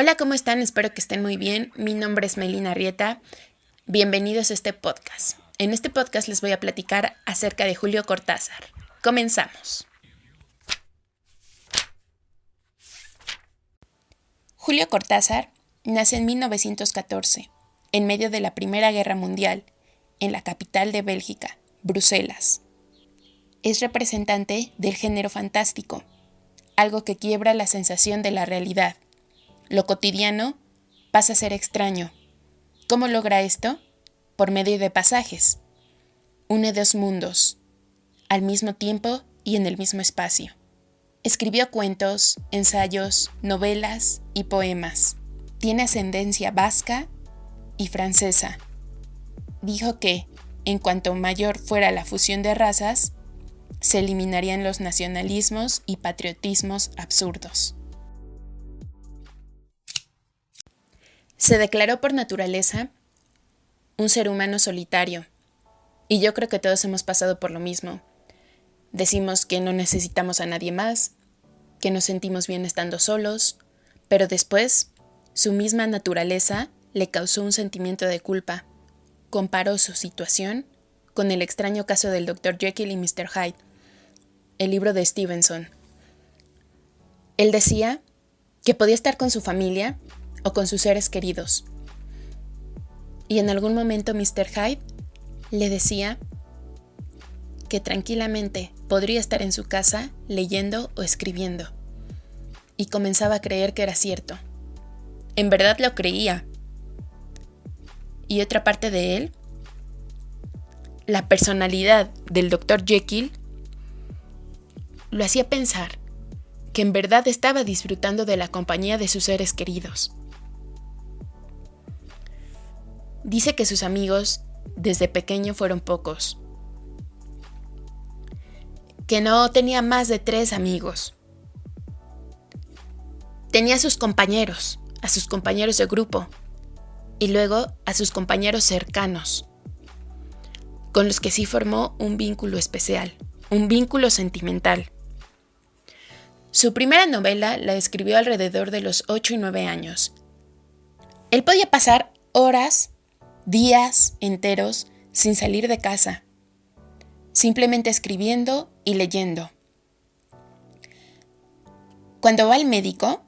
Hola, ¿cómo están? Espero que estén muy bien. Mi nombre es Melina Rieta. Bienvenidos a este podcast. En este podcast les voy a platicar acerca de Julio Cortázar. Comenzamos. Julio Cortázar nace en 1914, en medio de la Primera Guerra Mundial, en la capital de Bélgica, Bruselas. Es representante del género fantástico, algo que quiebra la sensación de la realidad. Lo cotidiano pasa a ser extraño. ¿Cómo logra esto? Por medio de pasajes. Une dos mundos, al mismo tiempo y en el mismo espacio. Escribió cuentos, ensayos, novelas y poemas. Tiene ascendencia vasca y francesa. Dijo que, en cuanto mayor fuera la fusión de razas, se eliminarían los nacionalismos y patriotismos absurdos. Se declaró por naturaleza un ser humano solitario, y yo creo que todos hemos pasado por lo mismo. Decimos que no necesitamos a nadie más, que nos sentimos bien estando solos, pero después, su misma naturaleza le causó un sentimiento de culpa. Comparó su situación con el extraño caso del Dr. Jekyll y Mr. Hyde, el libro de Stevenson. Él decía que podía estar con su familia o con sus seres queridos. Y en algún momento Mr. Hyde le decía que tranquilamente podría estar en su casa leyendo o escribiendo. Y comenzaba a creer que era cierto. En verdad lo creía. Y otra parte de él, la personalidad del Dr. Jekyll, lo hacía pensar que en verdad estaba disfrutando de la compañía de sus seres queridos. Dice que sus amigos desde pequeño fueron pocos, que no tenía más de 3 amigos. Tenía a sus compañeros de grupo, y luego a sus compañeros cercanos, con los que sí formó un vínculo especial, un vínculo sentimental. Su primera novela la escribió alrededor de los 8 y 9 años. Él podía pasar horas, días enteros sin salir de casa, simplemente escribiendo y leyendo. Cuando va al médico,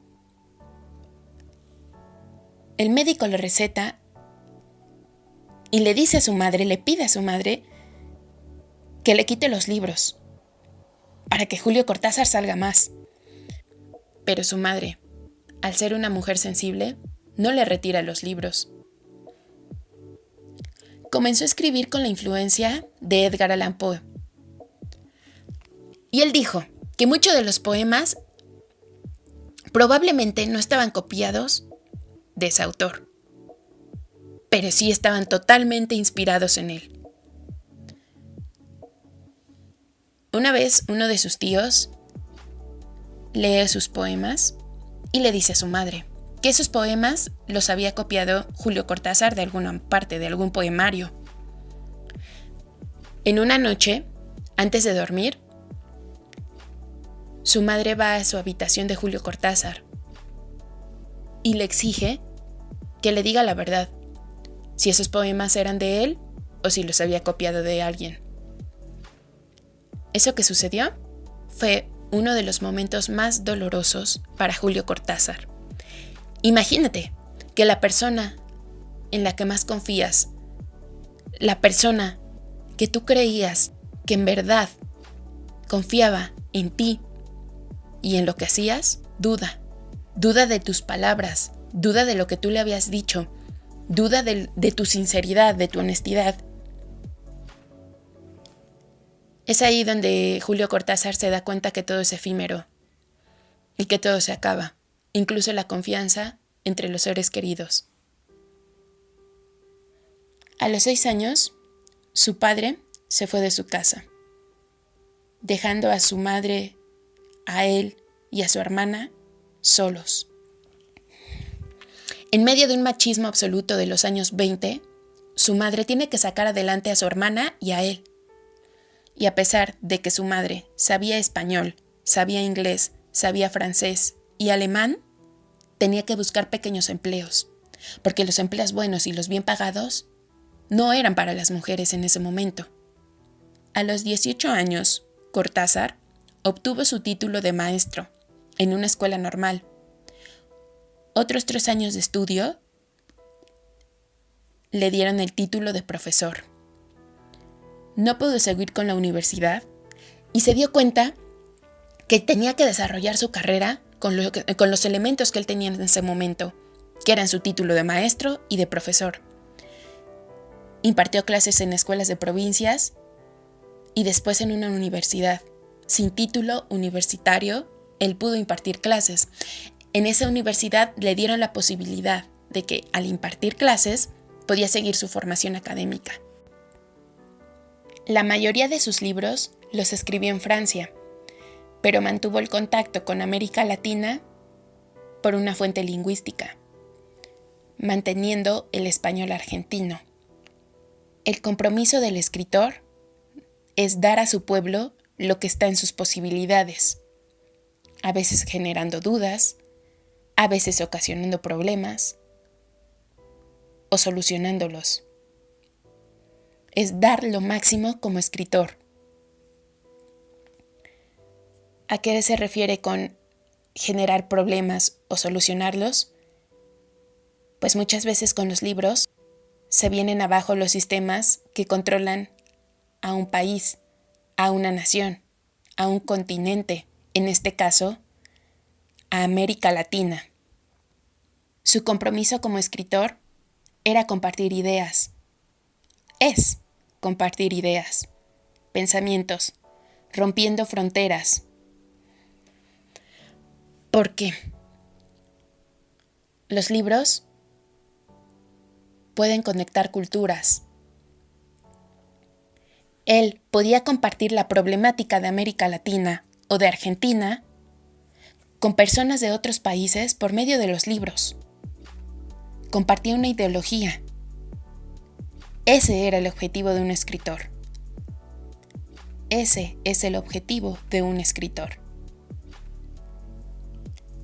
el médico le receta y le dice a su madre, le pide a su madre que le quite los libros para que Julio Cortázar salga más. Pero su madre, al ser una mujer sensible, no le retira los libros. Comenzó a escribir con la influencia de Edgar Allan Poe. Y él dijo que muchos de los poemas probablemente no estaban copiados de ese autor, pero sí estaban totalmente inspirados en él. Una vez uno de sus tíos lee sus poemas y le dice a su madre que esos poemas los había copiado Julio Cortázar de alguna parte, de algún poemario. En una noche, antes de dormir, su madre va a su habitación de Julio Cortázar y le exige que le diga la verdad, si esos poemas eran de él o si los había copiado de alguien. Eso que sucedió fue uno de los momentos más dolorosos para Julio Cortázar. Imagínate que la persona en la que más confías, la persona que tú creías que en verdad confiaba en ti y en lo que hacías, duda de tus palabras, duda de lo que tú le habías dicho, duda de tu sinceridad, de tu honestidad. Es ahí donde Julio Cortázar se da cuenta que todo es efímero y que todo se acaba, incluso la confianza entre los seres queridos. A los 6 años, su padre se fue de su casa, dejando a su madre, a él y a su hermana solos. En medio de un machismo absoluto de los años 20, su madre tiene que sacar adelante a su hermana y a él. Y a pesar de que su madre sabía español, sabía inglés, sabía francés y alemán, tenía que buscar pequeños empleos, porque los empleos buenos y los bien pagados no eran para las mujeres en ese momento. A los 18 años, Cortázar obtuvo su título de maestro en una escuela normal. Otros 3 años de estudio le dieron el título de profesor. No pudo seguir con la universidad y se dio cuenta que tenía que desarrollar su carrera con los elementos que él tenía en ese momento, que eran su título de maestro y de profesor. Impartió clases en escuelas de provincias y después en una universidad. Sin título universitario, él pudo impartir clases. En esa universidad le dieron la posibilidad de que al impartir clases podía seguir su formación académica. La mayoría de sus libros los escribió en Francia, pero mantuvo el contacto con América Latina por una fuente lingüística, manteniendo el español argentino. El compromiso del escritor es dar a su pueblo lo que está en sus posibilidades, a veces generando dudas, a veces ocasionando problemas o solucionándolos. Es dar lo máximo como escritor. ¿A qué se refiere con generar problemas o solucionarlos? Pues muchas veces con los libros se vienen abajo los sistemas que controlan a un país, a una nación, a un continente, en este caso, a América Latina. Su compromiso como escritor era compartir ideas. Es compartir ideas, pensamientos, rompiendo fronteras. Porque los libros pueden conectar culturas. Él podía compartir la problemática de América Latina o de Argentina con personas de otros países por medio de los libros. Compartía una ideología. Ese era el objetivo de un escritor. Ese es el objetivo de un escritor.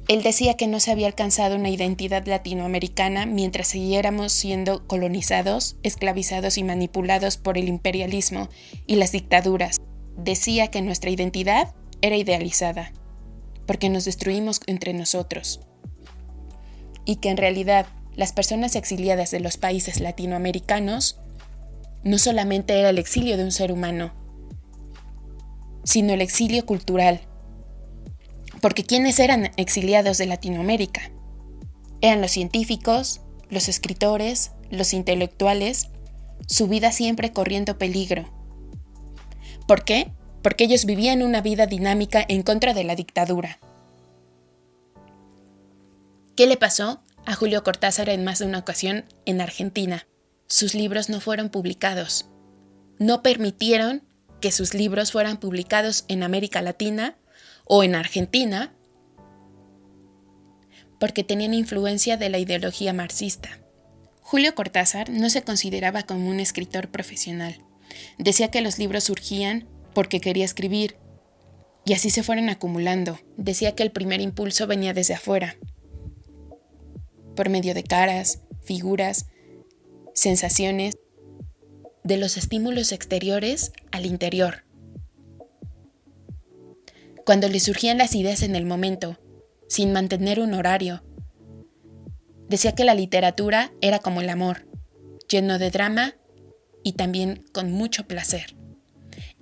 Él decía que no se había alcanzado una identidad latinoamericana mientras siguiéramos siendo colonizados, esclavizados y manipulados por el imperialismo y las dictaduras. Decía que nuestra identidad era idealizada, porque nos destruimos entre nosotros. Y que en realidad las personas exiliadas de los países latinoamericanos no solamente era el exilio de un ser humano, sino el exilio cultural. Porque ¿quiénes eran exiliados de Latinoamérica? Eran los científicos, los escritores, los intelectuales, su vida siempre corriendo peligro. ¿Por qué? Porque ellos vivían una vida dinámica en contra de la dictadura. ¿Qué le pasó a Julio Cortázar en más de una ocasión en Argentina? Sus libros no fueron publicados. No permitieron que sus libros fueran publicados en América Latina o en Argentina, porque tenían influencia de la ideología marxista. Julio Cortázar no se consideraba como un escritor profesional. Decía que los libros surgían porque quería escribir, y así se fueron acumulando. Decía que el primer impulso venía desde afuera, por medio de caras, figuras, sensaciones, de los estímulos exteriores al interior. Cuando le surgían las ideas en el momento, sin mantener un horario. Decía que la literatura era como el amor, lleno de drama y también con mucho placer.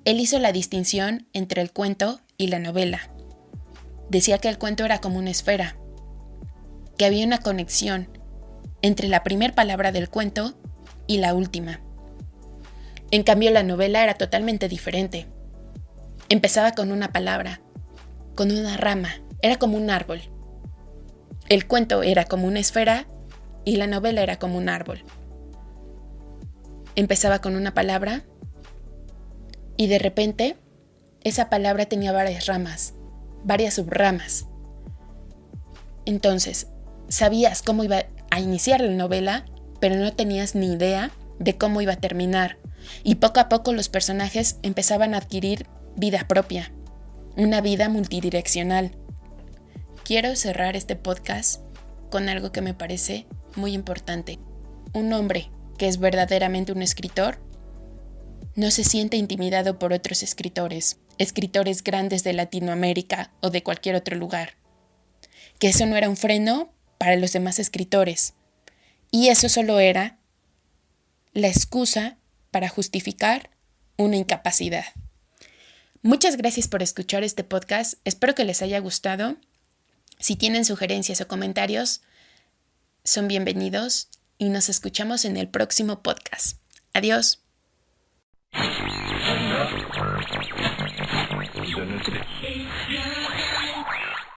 Él hizo la distinción entre el cuento y la novela. Decía que el cuento era como una esfera, que había una conexión entre la primera palabra del cuento y la última. En cambio, la novela era totalmente diferente. Empezaba con una palabra, con una rama, era como un árbol. El cuento era como una esfera y la novela era como un árbol. Empezaba con una palabra y de repente esa palabra tenía varias ramas, varias subramas. Entonces, sabías cómo iba a iniciar la novela, pero no tenías ni idea de cómo iba a terminar. Y poco a poco los personajes empezaban a adquirir vida propia, una vida multidireccional. Quiero cerrar este podcast con algo que me parece muy importante. Un hombre que es verdaderamente un escritor no se siente intimidado por otros escritores grandes de Latinoamérica o de cualquier otro lugar. Que eso no era un freno para los demás escritores. Y eso solo era la excusa para justificar una incapacidad. Muchas gracias por escuchar este podcast. Espero que les haya gustado. Si tienen sugerencias o comentarios, son bienvenidos y nos escuchamos en el próximo podcast. Adiós.